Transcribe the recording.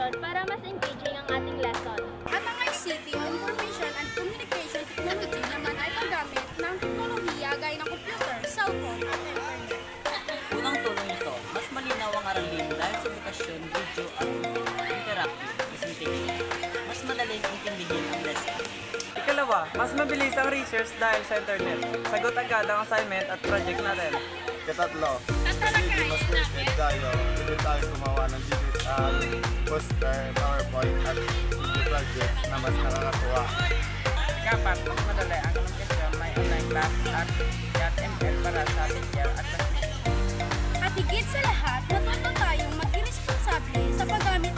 presentation para mas engaging ang ating lesson. At ang ICT o Information and Communication Technology naman ay paggamit ng teknolohiya gaya ng computer, cellphone at internet. Unang tulong ito, mas malinaw ang aralin dahil sa edukasyon, video at interactive presentation. Mas madaling intindihin ang lesson. Ikalawa, mas mabilis ang research dahil sa internet. Sagot agad ang assignment at project natin. Katatlo, At talakayin mas namin perfect tayo. Pwede tayo gumawa ng digital, poster, PowerPoint at project na mas nakakatuwa. Ikapat, mas madali ang komunikasyon, may online class at chat-ML para sa teacher at at higit sa lahat, natuto tayong maging responsable sa paggamit